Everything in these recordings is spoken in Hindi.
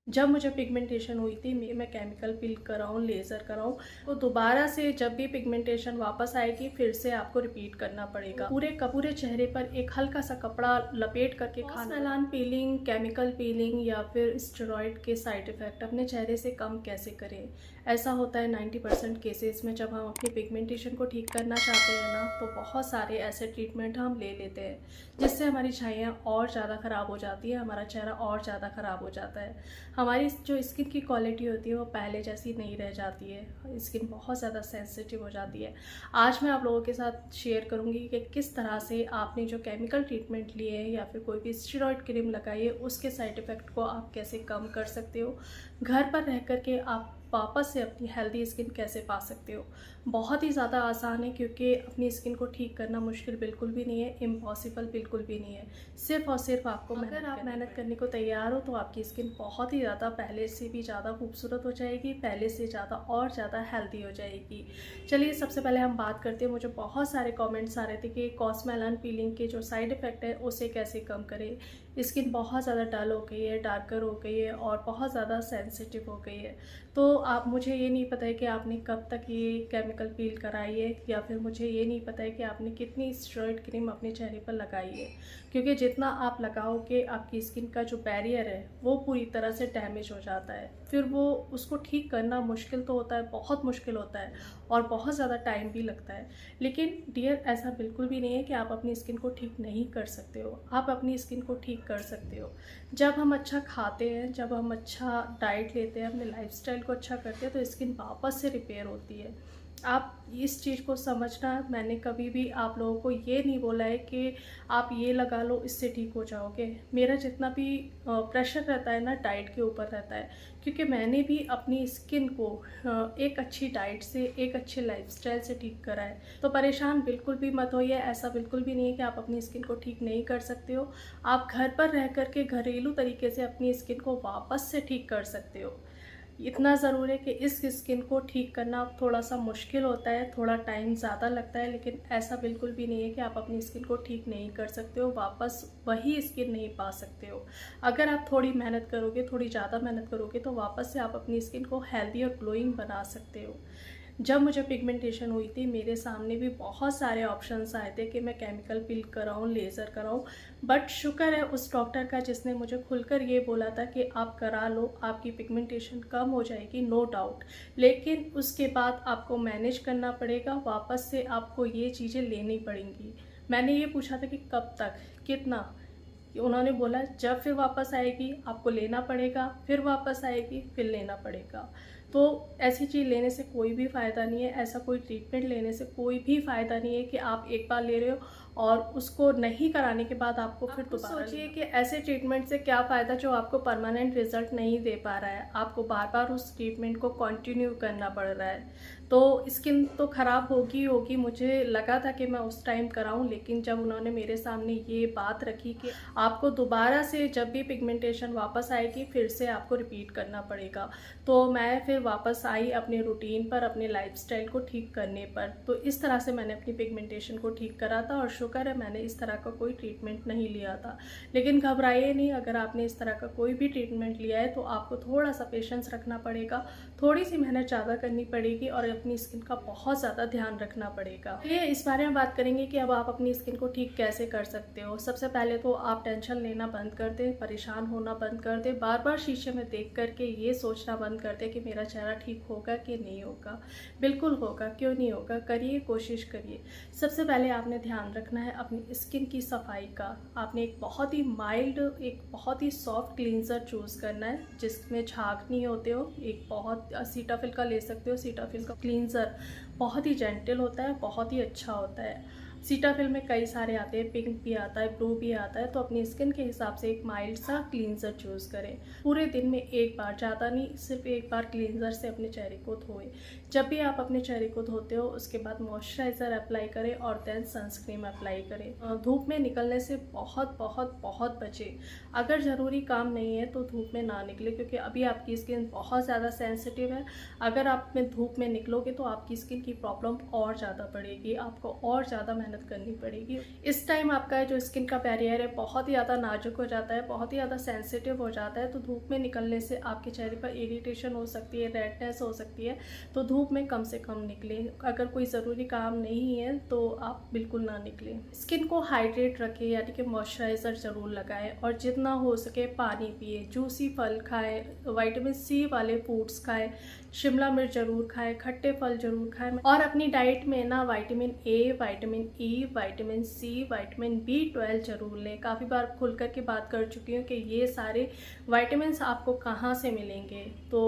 जब मुझे पिगमेंटेशन हुई थी मैं केमिकल पील कराऊँ, लेज़र कराऊँ, तो दोबारा से जब भी पिगमेंटेशन वापस आएगी फिर से आपको रिपीट करना पड़ेगा। पूरे चेहरे पर एक हल्का-सा कपड़ा लपेट करके खाना। मेलान पीलिंग, केमिकल पीलिंग या फिर स्टेरॉइड के साइड इफ़ेक्ट अपने चेहरे से कम कैसे करें? ऐसा होता है 90% केसेस में जब हम अपनी पिगमेंटेशन को ठीक करना चाहते हैं ना, तो बहुत सारे ऐसे ट्रीटमेंट हम ले लेते हैं, जिससे हमारी छाइयाँ और ज़्यादा ख़राब हो जाती है, हमारा चेहरा और ज़्यादा ख़राब हो जाता है। हमारी जो स्किन की क्वालिटी होती है वो पहले जैसी नहीं रह जाती है, स्किन बहुत ज़्यादा सेंसिटिव हो जाती है। आज मैं आप लोगों के साथ शेयर करूंगी कि किस तरह से आपने जो केमिकल ट्रीटमेंट लिए हैं या फिर कोई भी स्टेरॉइड क्रीम लगाई है उसके साइड इफ़ेक्ट को आप कैसे कम कर सकते हो, घर पर रह कर के आप वापस से अपनी हेल्दी स्किन कैसे पा सकते हो। बहुत ही ज़्यादा आसान है, क्योंकि अपनी स्किन को ठीक करना मुश्किल बिल्कुल भी नहीं है, इम्पॉसिबल बिल्कुल भी नहीं है। सिर्फ और सिर्फ आपको अगर आप मेहनत करने को तैयार हो तो आपकी स्किन बहुत ही ज़्यादा पहले से भी ज़्यादा खूबसूरत हो जाएगी, पहले से ज़्यादा और ज़्यादा हेल्दी हो जाएगी। चलिए सबसे पहले हम बात करते हैं। मुझे बहुत सारे कमेंट्स आ रहे थे कि कॉस्मेलन पीलिंग के जो साइड इफ़ेक्ट है उसे कैसे कम करें। स्किन बहुत ज़्यादा डल हो गई है, डार्कर हो गई है और बहुत ज़्यादा सेंसिटिव हो गई है। तो आप मुझे ये नहीं पता है कि आपने कब तक ये केमिकल पील कराई है, या फिर मुझे ये नहीं पता है कि आपने कितनी स्टेरॉइड क्रीम अपने चेहरे पर लगाई है, क्योंकि जितना आप लगाओगे आपकी स्किन का जो बैरियर है वो पूरी तरह से डैमेज हो जाता है। फिर वो उसको ठीक करना मुश्किल तो होता है, बहुत मुश्किल होता है और बहुत ज़्यादा टाइम भी लगता है। लेकिन डियर, ऐसा बिल्कुल भी नहीं है कि आप अपनी स्किन को ठीक नहीं कर सकते हो। आप अपनी स्किन को ठीक कर सकते हो। जब हम अच्छा खाते हैं, जब हम अच्छा डाइट लेते हैं, अपने लाइफस्टाइल को अच्छा करते हैं, तो स्किन वापस से रिपेयर होती है। आप इस चीज़ को समझना। मैंने कभी भी आप लोगों को ये नहीं बोला है कि आप ये लगा लो इससे ठीक हो जाओगे। मेरा जितना भी प्रेशर रहता है ना, डाइट के ऊपर रहता है, क्योंकि मैंने भी अपनी स्किन को एक अच्छी डाइट से, एक अच्छे लाइफस्टाइल से ठीक करा है। तो परेशान बिल्कुल भी मत होइए। ऐसा बिल्कुल भी नहीं है कि आप अपनी स्किन को ठीक नहीं कर सकते हो। आप घर पर रह कर के घरेलू तरीके से अपनी स्किन को वापस से ठीक कर सकते हो। इतना ज़रूर है कि इस स्किन को ठीक करना थोड़ा सा मुश्किल होता है, थोड़ा टाइम ज़्यादा लगता है, लेकिन ऐसा बिल्कुल भी नहीं है कि आप अपनी स्किन को ठीक नहीं कर सकते हो, वापस वही स्किन नहीं पा सकते हो। अगर आप थोड़ी मेहनत करोगे, थोड़ी ज़्यादा मेहनत करोगे, तो वापस से आप अपनी स्किन को हेल्दी और ग्लोइंग बना सकते हो। जब मुझे पिगमेंटेशन हुई थी, मेरे सामने भी बहुत सारे ऑप्शंस आए थे कि मैं केमिकल पील कराऊं, लेज़र कराऊं, बट शुक्र है उस डॉक्टर का जिसने मुझे खुलकर ये बोला था कि आप करा लो, आपकी पिगमेंटेशन कम हो जाएगी, नो डाउट। लेकिन उसके बाद आपको मैनेज करना पड़ेगा, वापस से आपको ये चीज़ें लेनी पड़ेंगी। मैंने ये पूछा था कि कब तक, कितना, उन्होंने बोला जब फिर वापस आएगी आपको लेना पड़ेगा, फिर वापस आएगी फिर लेना पड़ेगा। तो ऐसी चीज़ लेने से कोई भी फ़ायदा नहीं है, ऐसा कोई ट्रीटमेंट लेने से कोई भी फ़ायदा नहीं है कि आप एक बार ले रहे हो और उसको नहीं कराने के बाद आपको फिर दोबारा सोचिए कि ऐसे ट्रीटमेंट से क्या फ़ायदा जो आपको परमानेंट रिजल्ट नहीं दे पा रहा है, आपको बार बार उस ट्रीटमेंट को कंटिन्यू करना पड़ रहा है। तो स्किन तो ख़राब होगी ही होगी। मुझे लगा था कि मैं उस टाइम कराऊं, लेकिन जब उन्होंने मेरे सामने ये बात रखी कि आपको दोबारा से जब भी पिगमेंटेशन वापस आएगी फिर से आपको रिपीट करना पड़ेगा, तो मैं फिर वापस आई अपने रूटीन पर, अपने लाइफस्टाइल को ठीक करने पर। तो इस तरह से मैंने अपनी पिगमेंटेशन को ठीक करा था और शुक्र है मैंने इस तरह का कोई ट्रीटमेंट नहीं लिया था। लेकिन घबराइए नहीं, अगर आपने इस तरह का कोई भी ट्रीटमेंट लिया है तो आपको थोड़ा सा पेशेंस रखना पड़ेगा, थोड़ी सी मेहनत ज़्यादा करनी पड़ेगी और अपनी स्किन का बहुत ज़्यादा ध्यान रखना पड़ेगा। ये इस बारे में बात करेंगे कि अब आप अपनी स्किन को ठीक कैसे कर सकते हो। सबसे पहले तो आप टेंशन लेना बंद कर दें, परेशान होना बंद कर दें, बार बार शीशे में देख करके ये सोचना बंद कर दें कि मेरा चेहरा ठीक होगा कि नहीं होगा। बिल्कुल होगा, क्यों नहीं होगा, करिए, कोशिश करिए। सबसे पहले आपने ध्यान रखना है अपनी स्किन की सफाई का। आपने एक बहुत ही माइल्ड, एक बहुत ही सॉफ्ट क्लींजर चूज़ करना है जिसमें झाग नहीं होते हो। एक बहुत सीटाफिल का ले सकते हो। सीटाफिल का क्लींजर बहुत ही जेंटल होता है, बहुत ही अच्छा होता है। सीटाफिल में कई सारे आते हैं, पिंक भी आता है, ब्लू भी आता है। तो अपनी स्किन के हिसाब से एक माइल्ड सा क्लींजर चूज़ करें। पूरे दिन में एक बार, ज़्यादा नहीं, सिर्फ एक बार क्लींजर से अपने चेहरे को धोएं। जब भी आप अपने चेहरे को धोते हो उसके बाद मॉइस्चराइज़र अप्लाई करें और देन सनस्क्रीन अप्लाई करें। धूप में निकलने से बहुत बहुत बहुत बचें। अगर ज़रूरी काम नहीं है तो धूप में ना निकले, क्योंकि अभी आपकी स्किन बहुत ज़्यादा सेंसिटिव है। अगर आप में धूप में निकलोगे तो आपकी स्किन की प्रॉब्लम और ज़्यादा बढ़ेगी, आपको और ज़्यादा मेहनत मेहनत करनी पड़ेगी। इस टाइम आपका जो स्किन का बैरियर है बहुत ही ज़्यादा नाजुक हो जाता है, बहुत ही ज़्यादा सेंसिटिव हो जाता है। तो धूप में निकलने से आपके चेहरे पर इरिटेशन हो सकती है, रेडनेस हो सकती है। तो धूप में कम से कम निकलें। अगर कोई ज़रूरी काम नहीं है तो आप बिल्कुल ना निकलें। स्किन को हाइड्रेट रखें, यानी कि मॉइस्चराइज़र ज़रूर लगाएं और जितना हो सके पानी पिए, जूसी फल खाएं, विटामिन सी वाले फूड्स खाएं, शिमला मिर्च ज़रूर खाएं, खट्टे फल ज़रूर खाएं और अपनी डाइट में ना vitamin A, vitamin E, vitamin C, vitamin B12 ज़रूर लें। काफ़ी बार खुल कर के बात कर चुकी हूँ कि ये सारे विटामिन आपको कहाँ से मिलेंगे। तो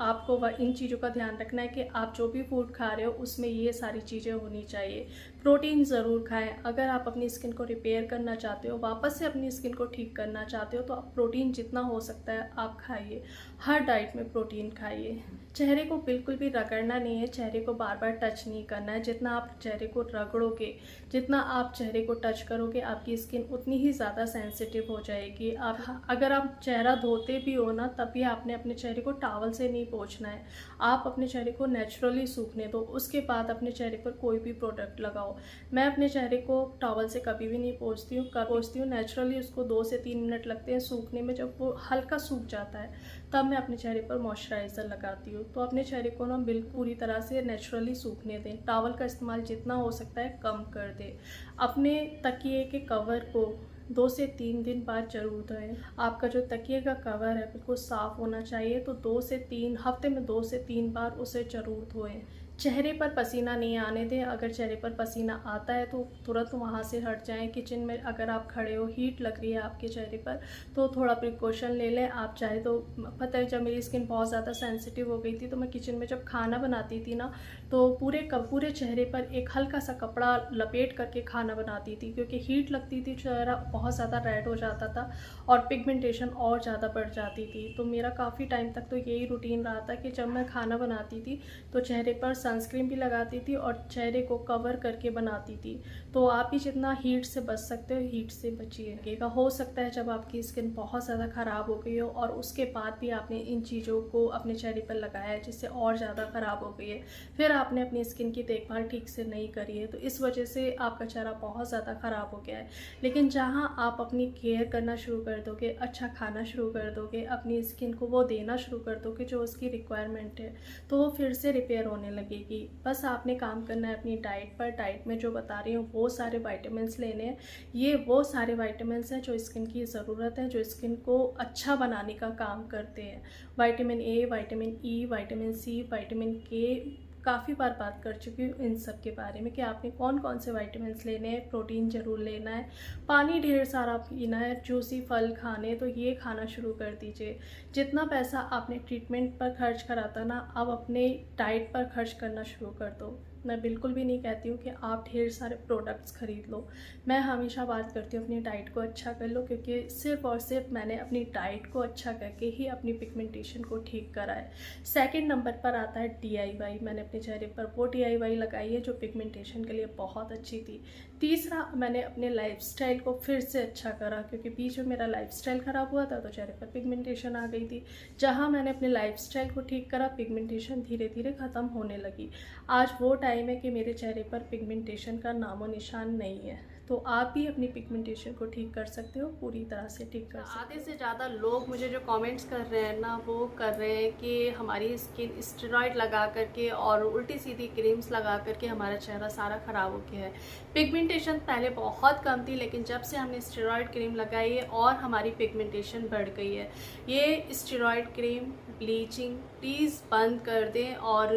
आपको इन चीज़ों का ध्यान रखना है कि आप जो भी फूड खा रहे हो उसमें ये सारी चीज़ें होनी चाहिए। प्रोटीन ज़रूर खाएं। अगर आप अपनी स्किन को रिपेयर करना चाहते हो, वापस से अपनी स्किन को ठीक करना चाहते हो, तो आप प्रोटीन जितना हो सकता है आप खाइए। हर डाइट में प्रोटीन खाइए। चेहरे को बिल्कुल भी रगड़ना नहीं है, चेहरे को बार बार टच नहीं करना है। जितना आप चेहरे को रगड़ोगे, जितना आप चेहरे को टच करोगे, आपकी स्किन उतनी ही ज़्यादा सेंसिटिव हो जाएगी। अगर आप चेहरा धोते भी हो ना, तब भी आपने अपने चेहरे को टॉवल से नहीं पोंछना है। आप अपने चेहरे को नेचुरली सूखने दो, उसके बाद अपने चेहरे पर कोई भी प्रोडक्ट लगाओ। मैं अपने चेहरे को टॉवल से कभी भी नहीं पोंछती हूँ, नेचुरली उसको 2 से 3 मिनट लगते हैं सूखने में। जब वो हल्का सूख जाता है तब मैं अपने चेहरे पर मॉइस्चराइज़र लगाती हूँ। तो अपने चेहरे को ना बिल्कुल पूरी तरह से नेचुरली सूखने दें। टॉवल का इस्तेमाल जितना हो सकता है कम कर दें। अपने तकिए के कवर को 2 से 3 दिन बाद ज़रूर धोएं। आपका जो तकिए का कवर है बिल्कुल साफ़ होना चाहिए। तो 2 से 3 हफ्ते में 2 से 3 बार उसे ज़रूर धोएं। चेहरे पर पसीना नहीं आने दें। अगर चेहरे पर पसीना आता है तो तुरंत वहाँ से हट जाएं। किचन में अगर आप खड़े हो, हीट लग रही है आपके चेहरे पर, तो थोड़ा प्रिकॉशन ले लें। आप चाहे तो, पता है जब मेरी स्किन बहुत ज़्यादा सेंसिटिव हो गई थी तो मैं किचन में जब खाना बनाती थी ना, तो पूरे चेहरे पर एक हल्का सा कपड़ा लपेट करके खाना बनाती थी, क्योंकि हीट लगती थी, चेहरा बहुत ज़्यादा रेड हो जाता था और पिगमेंटेशन और ज़्यादा बढ़ जाती थी। तो मेरा काफ़ी टाइम तक तो यही रूटीन रहा था कि जब मैं खाना बनाती थी तो चेहरे पर सनस्क्रीन भी लगाती थी और चेहरे को कवर करके बनाती थी। तो आप भी जितना हीट से बच सकते हो हीट से बचिए। हो सकता है जब आपकी स्किन बहुत ज़्यादा ख़राब हो गई हो और उसके बाद भी आपने इन चीज़ों को अपने चेहरे पर लगाया है जिससे और ज़्यादा ख़राब हो गई है, फिर आपने अपनी स्किन की देखभाल ठीक से नहीं करी है, तो इस वजह से आपका चेहरा बहुत ज़्यादा ख़राब हो गया है। लेकिन जहाँ आप अपनी केयर करना शुरू कर दोगे, अच्छा खाना शुरू कर दोगे, अपनी स्किन को वो देना शुरू कर दोगे जो उसकी रिक्वायरमेंट है, तो वो फिर से रिपेयर होने लगेगी। बस आपने काम करना है अपनी डाइट पर। डाइट में जो बता रही हूँ वो सारे विटामिन्स लेने हैं। ये वो सारे विटामिन्स हैं जो स्किन की ज़रूरत है, जो स्किन को अच्छा बनाने का काम करते हैं। Vitamin A, vitamin E, vitamin C, vitamin K, काफ़ी बार बात कर चुकी हूँ इन सब के बारे में कि आपने कौन कौन से विटामिन्स लेने हैं। प्रोटीन ज़रूर लेना है, पानी ढेर सारा पीना है, जूसी फल खाने, तो ये खाना शुरू कर दीजिए। जितना पैसा आपने ट्रीटमेंट पर खर्च करा था ना, अब अपने डाइट पर खर्च करना शुरू कर दो। मैं बिल्कुल भी नहीं कहती हूँ कि आप ढेर सारे प्रोडक्ट्स खरीद लो। मैं हमेशा बात करती हूँ अपनी डाइट को अच्छा कर लो, क्योंकि सिर्फ़ और सिर्फ मैंने अपनी डाइट को अच्छा करके ही अपनी पिगमेंटेशन को ठीक करा है। सेकंड नंबर पर आता है DIY। मैंने अपने चेहरे पर वो DIY लगाई है जो पिगमेंटेशन के लिए बहुत अच्छी थी। तीसरा, मैंने अपने लाइफस्टाइल को फिर से अच्छा करा, क्योंकि बीच में मेरा लाइफस्टाइल ख़राब हुआ था तो चेहरे पर पिगमेंटेशन आ गई थी। जहाँ मैंने अपने लाइफस्टाइल को ठीक करा, पिगमेंटेशन धीरे धीरे ख़त्म होने लगी। आज वो टाइम है कि मेरे चेहरे पर पिगमेंटेशन का नामो निशान नहीं है। तो आप भी अपनी पिगमेंटेशन को ठीक कर सकते हो, पूरी तरह से ठीक कर सकते हो। आधे से ज़्यादा लोग मुझे जो कमेंट्स कर रहे हैं ना, वो कर रहे हैं कि हमारी स्किन स्टेरॉइड लगा करके और उल्टी सीधी क्रीम्स लगा करके हमारा चेहरा सारा ख़राब हो गया है। पिगमेंटेशन पहले बहुत कम थी, लेकिन जब से हमने स्टेरॉइड क्रीम लगाई है और हमारी पिगमेंटेशन बढ़ गई है। ये स्टेरॉइड क्रीम, ब्लीचिंग प्लीज़ बंद कर दें और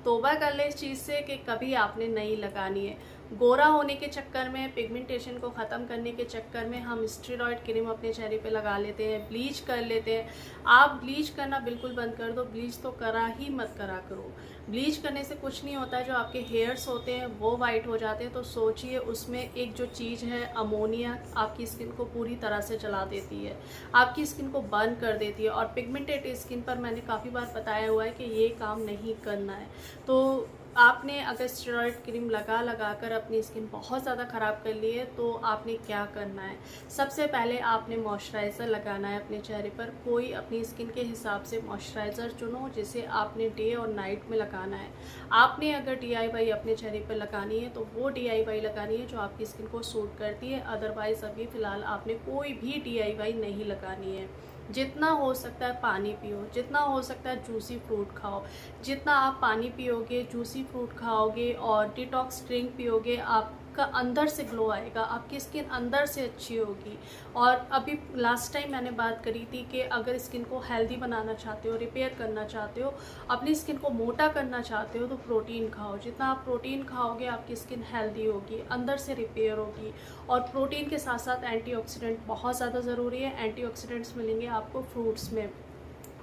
तौबा कर लें इस चीज़ से कि कभी आपने नहीं लगानी है। गोरा होने के चक्कर में, पिगमेंटेशन को ख़त्म करने के चक्कर में हम स्टेरॉइड क्रीम अपने चेहरे पे लगा लेते हैं, ब्लीच कर लेते हैं। आप ब्लीच करना बिल्कुल बंद कर दो। ब्लीच तो करा ही मत करा करो। ब्लीच करने से कुछ नहीं होता है, जो आपके हेयर्स होते हैं वो वाइट हो जाते हैं। तो सोचिए, उसमें एक जो चीज़ है अमोनिया, आपकी स्किन को पूरी तरह से जला देती है, आपकी स्किन को बर्न कर देती है। और पिगमेंटेड स्किन पर मैंने काफ़ी बार बताया हुआ है कि ये काम नहीं करना है। तो आपने अगर स्टेरॉइड क्रीम लगा कर अपनी स्किन बहुत ज़्यादा ख़राब कर ली है तो आपने क्या करना है। सबसे पहले आपने मॉइस्चराइज़र लगाना है अपने चेहरे पर। कोई अपनी स्किन के हिसाब से मॉइस्चराइज़र चुनो जिसे आपने डे और नाइट में लगाना है। आपने अगर DIY अपने चेहरे पर लगानी है तो वो DIY लगानी है जो आपकी स्किन को सूट करती है। अदरवाइज़ अभी फ़िलहाल आपने कोई भी DIY नहीं लगानी है। जितना हो सकता है पानी पियो, जितना हो सकता है जूसी फ्रूट खाओ। जितना आप पानी पियोगे, जूसी फ्रूट खाओगे और डिटॉक्स ड्रिंक पियोगे, आपका अंदर से ग्लो आएगा, आपकी स्किन अंदर से अच्छी होगी। और अभी लास्ट टाइम मैंने बात करी थी कि अगर स्किन को हेल्दी बनाना चाहते हो, रिपेयर करना चाहते हो, अपनी स्किन को मोटा करना चाहते हो तो प्रोटीन खाओ। जितना आप प्रोटीन खाओगे आपकी स्किन हेल्दी होगी, अंदर से रिपेयर होगी। और प्रोटीन के साथ साथ एंटीऑक्सीडेंट बहुत ज़्यादा ज़रूरी है। एंटीऑक्सीडेंट्स मिलेंगे आपको फ्रूट्स में।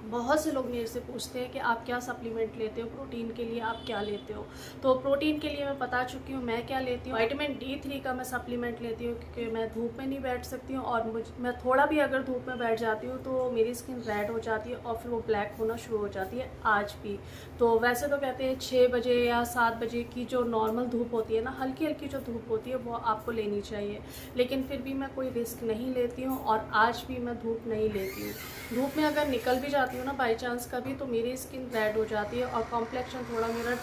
बहुत से लोग मेरे से पूछते हैं कि आप क्या सप्लीमेंट लेते हो, प्रोटीन के लिए आप क्या लेते हो। तो प्रोटीन के लिए मैं बता चुकी हूँ मैं क्या लेती हूँ। विटामिन D3 का मैं सप्लीमेंट लेती हूँ क्योंकि मैं धूप में नहीं बैठ सकती हूँ और मैं थोड़ा भी अगर धूप में बैठ जाती हूँ तो मेरी स्किन रेड हो जाती है और फिर वो ब्लैक होना शुरू हो जाती है आज भी। तो वैसे तो कहते हैं 6 बजे या 7 बजे की जो नॉर्मल धूप होती है ना, हल्की हल्की जो धूप होती है वो आपको लेनी चाहिए। लेकिन फिर भी मैं कोई रिस्क नहीं लेती हूँ और आज भी मैं धूप नहीं लेती हूँ। धूप में अगर निकल भी जाती हूँ ना बाई चांस कभी, तो मेरी स्किन रेड हो जाती है और कॉम्प्लेक्शन थोड़ा मेरा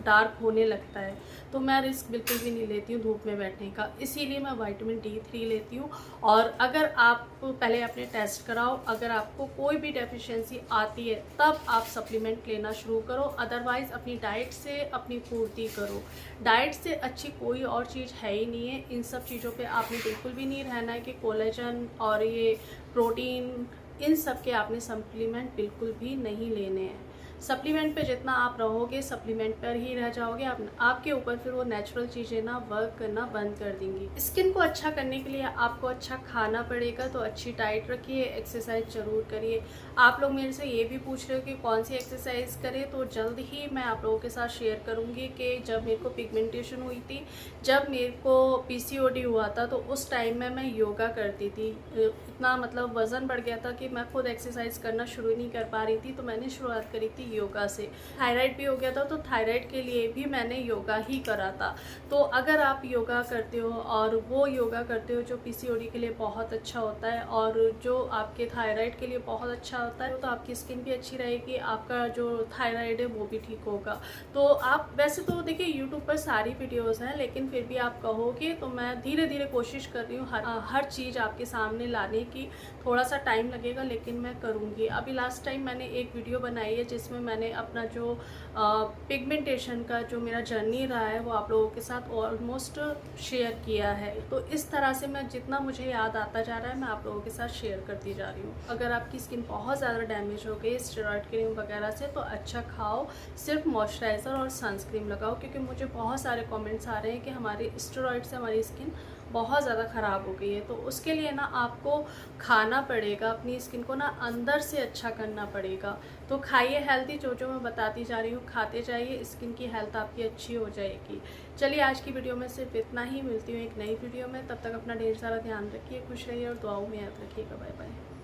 डार्क होने लगता है। तो मैं रिस्क बिल्कुल भी नहीं लेती हूँ धूप में बैठने का, इसीलिए मैं विटामिन D3 लेती हूँ। और अगर आप पहले अपने टेस्ट कराओ, अगर आपको कोई भी डेफिशिएंसी आती है तब आप सप्लीमेंट लेना शुरू करो। अदरवाइज़ अपनी डाइट से अपनी पूर्ति करो। डाइट से अच्छी कोई और चीज़ है ही नहीं है। इन सब चीज़ों पे आपने बिल्कुल भी नहीं रहना है कि कोलेजन और ये प्रोटीन, इन सब के आपने सप्लीमेंट बिल्कुल भी नहीं लेने हैं। सप्लीमेंट पे जितना आप रहोगे सप्लीमेंट पर ही रह जाओगे। आपके ऊपर फिर वो नेचुरल चीज़ें ना वर्क करना बंद कर देंगी। स्किन को अच्छा करने के लिए आपको अच्छा खाना पड़ेगा, तो अच्छी डाइट रखिए, एक्सरसाइज ज़रूर करिए। आप लोग मेरे से ये भी पूछ रहे हो कि कौन सी एक्सरसाइज करें, तो जल्द ही मैं आप लोगों के साथ शेयर करूँगी कि जब मेरे को पिगमेंटेशन हुई थी, जब मेरे को PCOD हुआ था, तो उस टाइम में मैं योगा करती थी। इतना मतलब वज़न बढ़ गया था कि मैं खुद एक्सरसाइज करना शुरू नहीं कर पा रही थी, तो मैंने शुरुआत करी थी योगा से। थायराइड भी हो गया था तो थायराइड के लिए भी मैंने योगा ही करा था। तो अगर आप योगा करते हो और वो योगा करते हो जो PCOD के लिए बहुत अच्छा होता है और जो आपके थायराइड के लिए बहुत अच्छा होता है, तो आपकी स्किन भी अच्छी रहेगी, आपका जो थायराइड है वो भी ठीक होगा। तो आप वैसे तो देखिए यूट्यूब पर सारी वीडियोज़ हैं, लेकिन फिर भी आप कहोगे तो मैं धीरे धीरे कोशिश कर रही हूँ हर चीज़ आपके सामने लाने की। थोड़ा सा टाइम लगेगा लेकिन मैं करूँगी। अभी लास्ट टाइम मैंने एक वीडियो बनाई है जिसमें मैंने अपना जो पिगमेंटेशन का जो मेरा जर्नी रहा है वो आप लोगों के साथ ऑलमोस्ट शेयर किया है। तो इस तरह से मैं जितना मुझे याद आता जा रहा है मैं आप लोगों के साथ शेयर करती जा रही हूँ। अगर आपकी स्किन बहुत ज़्यादा डैमेज हो गई स्टेरॉइड क्रीम वगैरह से, तो अच्छा खाओ, सिर्फ मॉइस्चराइज़र और सनस्क्रीन लगाओ। क्योंकि मुझे बहुत सारे कमेंट्स आ रहे हैं कि हमारे स्टेरॉइड से हमारी स्किन बहुत ज़्यादा ख़राब हो गई है। तो उसके लिए ना आपको खाना पड़ेगा, अपनी स्किन को ना अंदर से अच्छा करना पड़ेगा। तो खाइए हेल्दी, जो मैं बताती जा रही हूँ खाते जाइए, स्किन की हेल्थ आपकी अच्छी हो जाएगी। चलिए आज की वीडियो में सिर्फ इतना ही। मिलती हूँ एक नई वीडियो में, तब तक अपना ढेर सारा ध्यान रखिए, खुश रहिए और दुआओं में याद रखिएगा। Bye bye.